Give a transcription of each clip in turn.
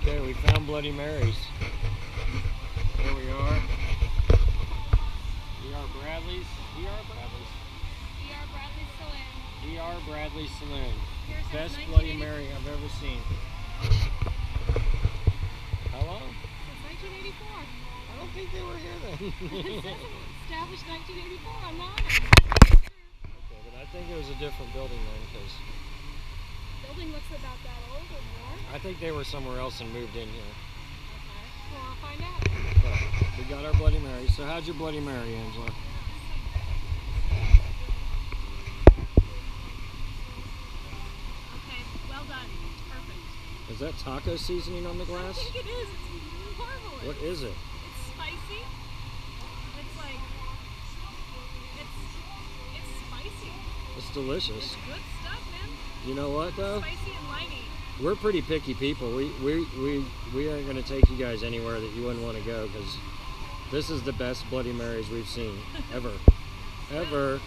Okay, we found Bloody Mary's. There we are. E.R. Bradley's. E.R. Bradley's. E.R. Bradley Saloon. E.R. Bradley Saloon. Here since Best 1984. Bloody Mary I've ever seen. How long? Since 1984. I don't think they were here then. It says established 1984 on mine. Okay, but I think it was a different building then, because Building looks about that old or more. I think they were somewhere else and moved in here. Okay. Well, I'll find out. But we got our Bloody Mary. So how'd your Bloody Mary, Angela? Okay, well done. Perfect. Is that taco seasoning on the I glass? think it is. It's marvelous. What is it? It's spicy. It's like it's spicy. It's delicious. It's good stuff, man. You know what though? Spicy and limey. We're pretty picky people. We aren't going to take you guys anywhere that you wouldn't want to go, because this is the best Bloody Marys we've seen ever. Ever. And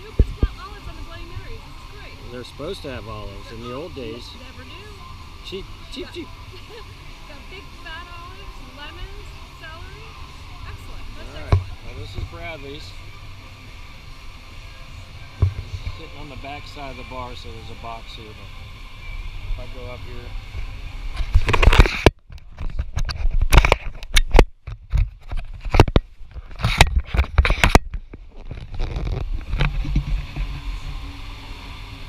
who puts olives on the Bloody Marys? It's great. They're supposed to have olives in the old days. Never do. Cheap. Got big fat olives, lemons, celery. Excellent. That's All right. excellent. Now this is Bradley's. Sitting on the back side of the bar, so there's a box here. But if I go up here.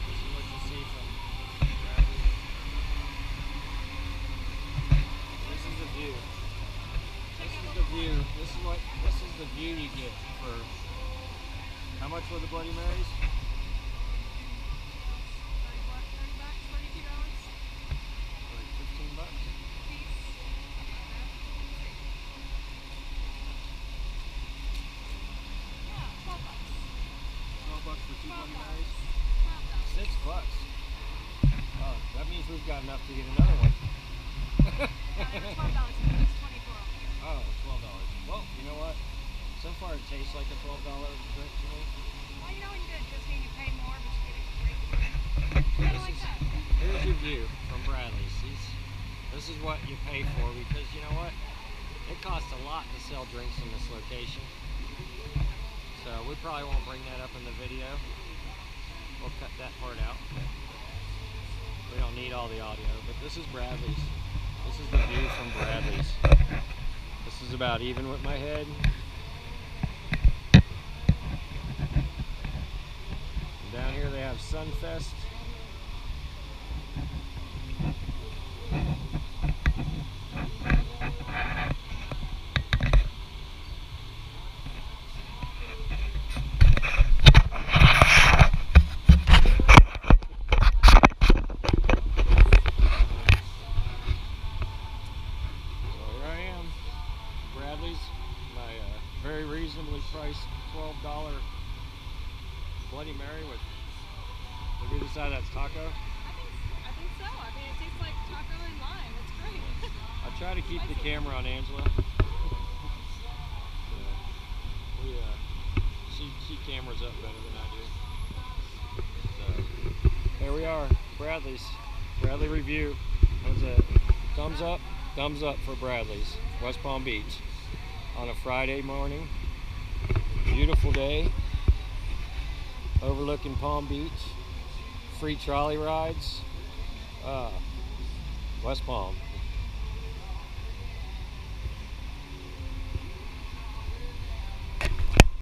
This is what you see from Bradley's. This is the view. This is the view. This is the view you get for how much were the Bloody Marys? $15. $12 for two Bloody Marys. $6. Oh, that means we've got enough to get another one. Oh, $12. Well, you know what? So far it tastes like a $12 drink to me. Well, you know when you get a Disney, you pay more, but you get a great drink. Kind of like that. Here's your view from Bradley's. This is what you pay for, because you know what? It costs a lot to sell drinks in this location. So we probably won't bring that up in the video. We'll cut that part out. We don't need all the audio, but this is Bradley's. This is the view from Bradley's. This is about even with my head. And down here they have Sunfest. Bradley's, my very reasonably priced $12 Bloody Mary with the other side that's taco. I think so. I mean, it tastes like taco and lime. It's great. I try to keep the camera on Angela. She cameras up better than I do. So, there we are, Bradley's. Bradley review. How's that? Thumbs up? Thumbs up for Bradley's, West Palm Beach. On a Friday morning. Beautiful day. Overlooking Palm Beach. Free trolley rides. West Palm.